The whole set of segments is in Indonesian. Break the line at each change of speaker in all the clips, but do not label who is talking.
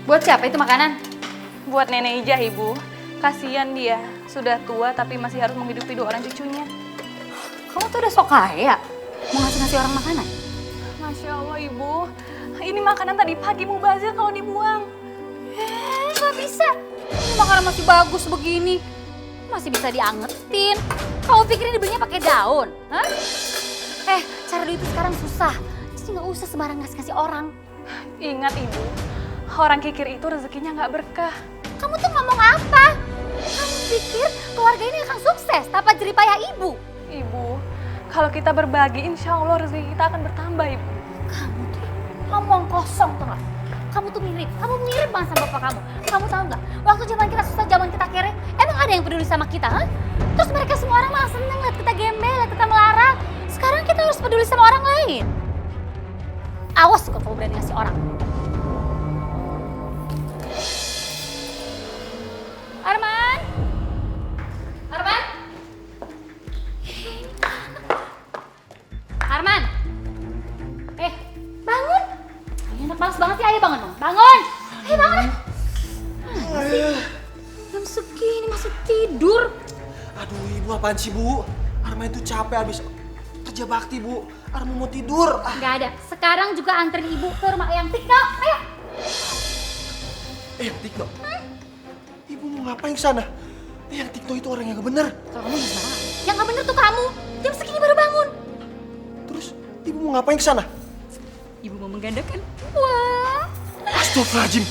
Buat siapa itu makanan?
Buat Nenek Ijah, Ibu. Kasihan dia, sudah tua tapi masih harus menghidupi 2 orang cucunya.
Kamu tuh udah sok kaya, mau ngasih orang makanan?
Masya Allah, Ibu. Ini makanan tadi pagi mubazir kalau dibuang.
Gak bisa. Ini makanan masih bagus begini. Masih bisa diangetin. Kamu pikir ini belinya pakai daun? Hah? Cari duit itu sekarang susah. Jadi gak usah sembarang ngasih orang.
Ingat, Ibu. Orang kikir itu rezekinya nggak berkah.
Kamu tuh ngomong apa? Kamu pikir keluarga ini akan sukses tanpa jeripayah ibu?
Ibu, kalau kita berbagi, insya Allah rezeki kita akan bertambah, Ibu.
Kamu tuh ngomong kosong tuh gak? Kamu tuh mirip banget sama bapak kamu. Kamu tahu nggak? Waktu zaman kita susah, zaman kita kere, emang ada yang peduli sama kita, ha? Terus mereka semua orang malah seneng liat kita gembel, liat kita melarat. Sekarang kita harus peduli sama orang lain. Awas kok kamu berani ngasih orang. Arman? Arman? Arman? Bangun! Ini anak males banget ya, ayo bangun dong. Bangun! Ayo bangun! Jam segini masih tidur.
Aduh ibu, apaan sih bu? Arman itu capek habis kerja bakti bu. Arman mau tidur.
Gak ada. Sekarang juga anterin ibu ke rumah Eyang Tikno. Ayo!
Eyang Tikno? Ibu mau ngapain ke sana? Eyang Tikno itu orang yang gak bener.
Kalau kamu jangan sembarangan. Yang gak bener tuh kamu. Jam segini baru bangun.
Terus ibu mau ngapain ke sana?
Ibu mau menggandakan. Wah.
Astagfirullahaladzim.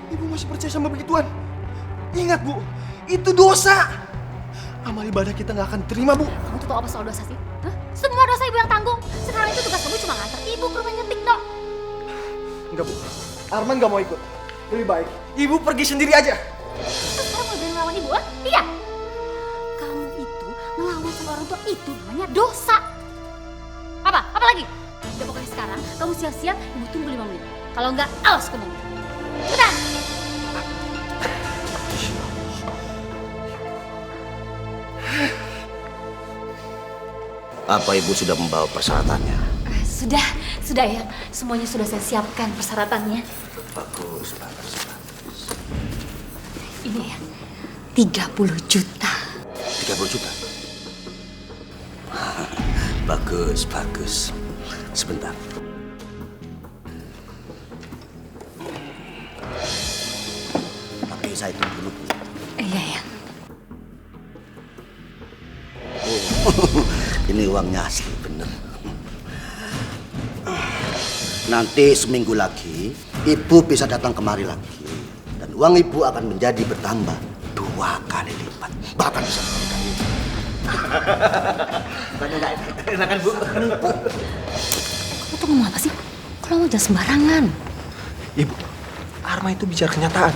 Ibu masih percaya sama begituan? Ingat bu, itu dosa. Amal ibadah kita gak akan terima bu.
Kamu tuh tau apa soal dosa sih? Hah? Semua dosa ibu yang tanggung. Sekarang itu tugas kamu cuma nganter ibu ke rumahnya Tikno.
Enggak bu, Arman gak mau ikut. Lebih baik ibu pergi sendiri aja.
Terus sekarang mau berani ngelawan ibu, ha? Iya. Kamu itu ngelawan sama orang tua itu namanya dosa. Apa lagi? Udah pokoknya sekarang kamu siap-siap, ibu tunggu 5 menit. Kalau enggak, awas kamu. Cepetan.
Apa ibu sudah membawa persyaratannya?
Sudah ya. Semuanya sudah saya siapkan persyaratannya.
Bagus.
Ini ya, 30 juta.
30 juta? Bagus. Sebentar. Tapi saya hitung dulu.
Iya ya.
Oh, ini uangnya asli, bener. Nanti seminggu lagi, ibu bisa datang kemari lagi. Dan uang ibu akan menjadi bertambah 2 kali lipat. Bahkan bisa lebih lipat. Enakan bu?
Kamu tuh ngomong apa sih? Kalau jangan sembarangan.
Ibu, Arman itu bicara kenyataan.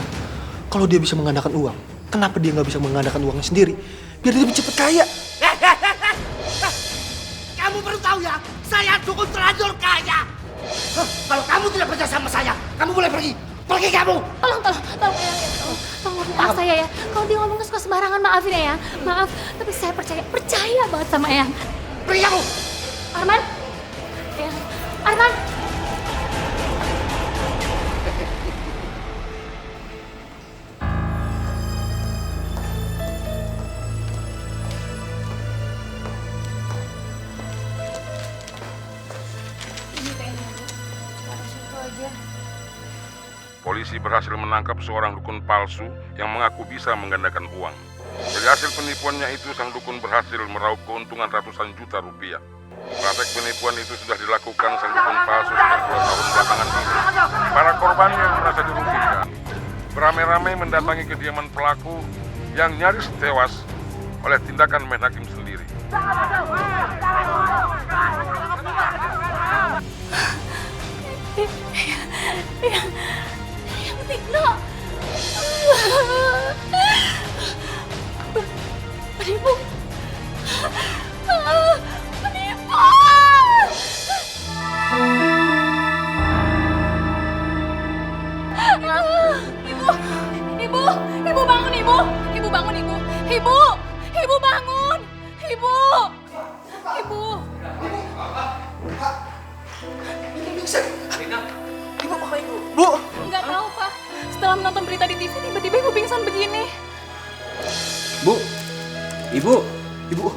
Kalau dia bisa mengandalkan uang, kenapa dia nggak bisa mengandalkan uangnya sendiri? Biar dia lebih cepat kaya.
Kamu perlu tahu ya, saya dukun terlanjur kaya. Kalau kamu tidak percaya sama saya, kamu boleh pergi. Pergi kamu.
Tolong maaf saya ya. Kalau dia ngomongnya suka sembarangan, maafin ya. Maaf, tapi saya percaya banget sama Eyang.
Pergi kamu.
Arman? Eyang, Arman?
Polisi berhasil menangkap seorang dukun palsu yang mengaku bisa menggandakan uang. Dari hasil penipuannya itu, sang dukun berhasil meraup keuntungan ratusan juta rupiah. Praktek penipuan itu sudah dilakukan sang dukun palsu sejak 2 tahun belakangan ini. Para korban yang merasa dirugikan beramai-ramai mendatangi kediaman pelaku yang nyaris tewas oleh tindakan main hakim sendiri.
Tikno! Penipu! Penipu! Ibu bangun, Ibu! Ibu bangun, Ibu! Ibu bangun! Ibu!
Bu,
malam nonton berita di TV, tiba-tiba ibu pingsan begini.
Bu, ibu,
Ibu,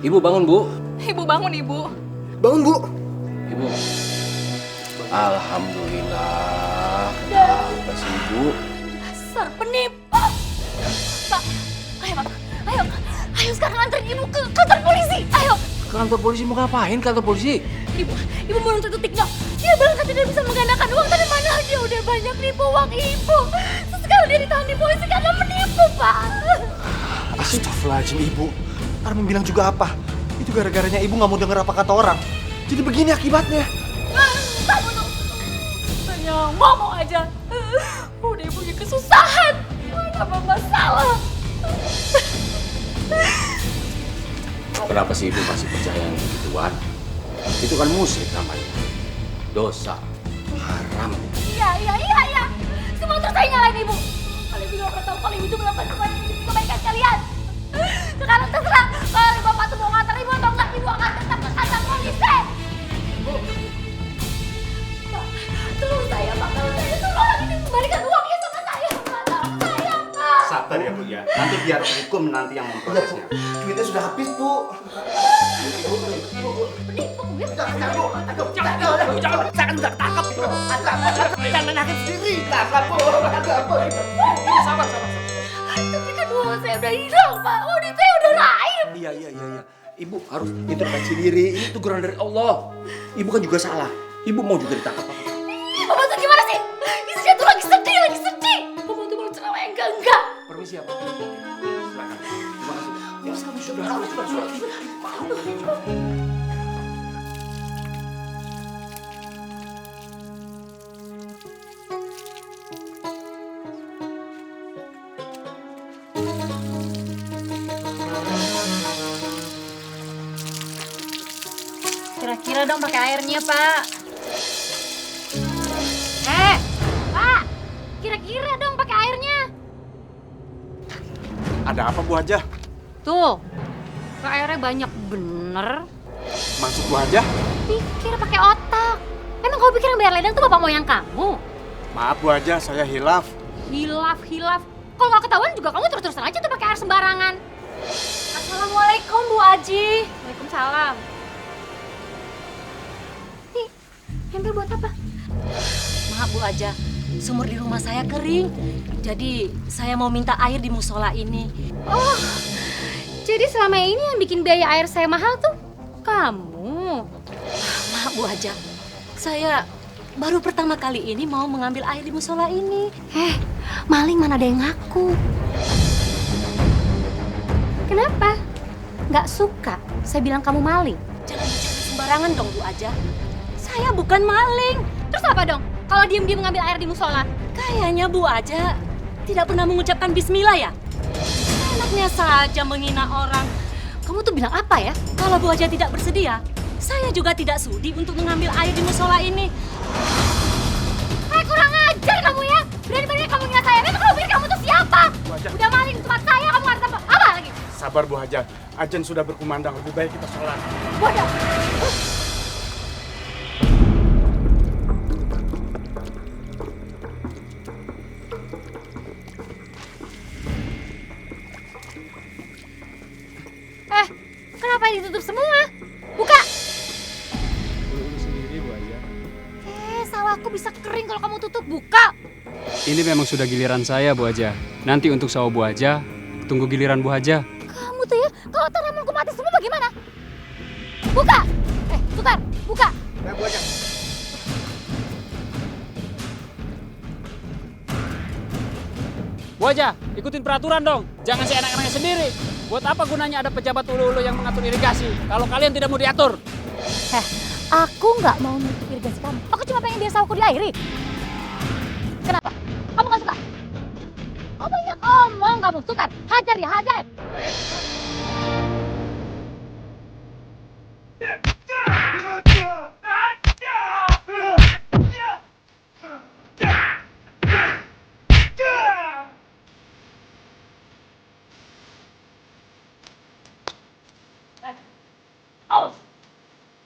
ibu bangun bu,
Ibu bangun, ibu.
bangun bu.
ibu. Alhamdulillah. Kenapa sih ibu?
Dasar penipu. Pak, ayo Pak. Ayo. Ayo sekarang anterin ibu ke kantor polisi. Ayo.
Ke kantor polisi mau ngapain? Kantor polisi?
Ibu mau nuntut Tikno. Dia bilang katanya dia bisa menggandakan uang, tapi mana dia udah banyak nipu uang ibu. Terus sekarang dia ditahan di polisi karena menipu, Pak.
Astagfirullahaladzim ibu. Arman bilang juga apa? Itu gara-garanya ibu nggak mau denger apa kata orang. Jadi begini akibatnya.
Kamu tuh hanya ngomong aja. Udah ibu punya kesusahan. Apa masalah?
Kenapa sih ibu masih percaya yang begituan? Itu kan musyrik namanya. Dosa. Haram.
Iya. Semua terus saya nyalain ibu. Kalau ibu nggak pernah tahu kalau ibu itu melakukan kebaikan kalian. Sekarang terserah. Kalau bapak tuh mau ngantar ibu atau enggak, ibu akan tetap ke kantor polisi. Bu. Pak, tolong saya, Pak. Kalau saya tolong ini kembalikan uangnya sama saya. Pak, tolong saya, Pak.
Sabar ya Bu ya. Nanti biar hukum nanti yang memprosesnya.
Duitnya sudah habis bu.
Penipu, ya. Tapi kan uang saya udah hilang, Pak. Uang saya udah lain.
Iya. Ibu harus introspeksi diri. Ini teguran dari Allah. Ibu kan juga salah. Ibu mau juga ditangkap.
Bapak tuh gimana sih? Istrinya tuh lagi sedih. Bapak tuh mau ceramah yang enggak.
Permisi ya Pak. Silakan. Terima kasih. Ya, sudah.
Kira-kira dong pakai airnya, Pak. Pak. Kira-kira dong pakai airnya.
Ada apa Bu Hajah?
Tuh. Kok airnya banyak bener?
Maksud Bu Hajah?
Pikir pakai otak. Emang kau pikir yang bayar ledang tuh bapak moyang kamu?
Maaf Bu Hajah, saya hilaf.
Hilaf. Kalau nggak ketahuan juga kamu terus-terusan aja tuh pakai air sembarangan. Assalamualaikum Bu Aji. Waalaikumsalam. Nih, ember buat apa?
Maaf Bu Aja, sumur di rumah saya kering. Jadi saya mau minta air di musola ini.
Oh, jadi selama ini yang bikin biaya air saya mahal tuh kamu.
Maaf Bu Aja, saya baru pertama kali ini mau mengambil air di musola ini.
Maling mana ada yang ngaku. Kenapa? Nggak suka saya bilang kamu maling?
Jangan bicara sembarangan dong Bu Aja. Saya bukan maling.
Terus apa dong? Kalau diem-diem ngambil air di musola?
Kayaknya Bu Aja tidak pernah mengucapkan bismillah ya? Enaknya saja menghina orang.
Kamu tuh bilang apa ya?
Kalau Bu Aja tidak bersedia, saya juga tidak sudi untuk mengambil air di musola ini.
Kurang ajar kamu ya! Berani-berani kamu ngina saya. Memang kamu pikir kamu tuh siapa?
Wajah.
Udah maling di tempat saya, kamu nggak apa lagi?
Sabar Bu Hajah, ajan sudah berkumandang. Lebih baik kita sholat.
Bodoh! Kenapa ditutup semua? Buka!
Urus sendiri Bu Hajah.
Sawahku bisa kering kalau kamu tutup. Buka!
Ini memang sudah giliran saya, Bu Haja. Nanti untuk sawah Bu Haja, tunggu giliran Bu Haja.
Kamu tuh ya, kalau tanamanku mati semua bagaimana? Buka! Sukar, buka!
Ya Bu Hajah.
Bu Haja, ikutin peraturan dong. Jangan seenak-enaknya sendiri. Buat apa gunanya ada pejabat ulu-ulu yang mengatur irigasi kalau kalian tidak mau diatur?
Aku nggak mau nutup irigasi kamu. Aku cuma pengen biar sawahku diairi. Kenapa? Kamu nggak suka? Oh banyak omong kamu. Sukar, hajar ya, hajar.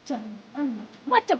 Jangan macam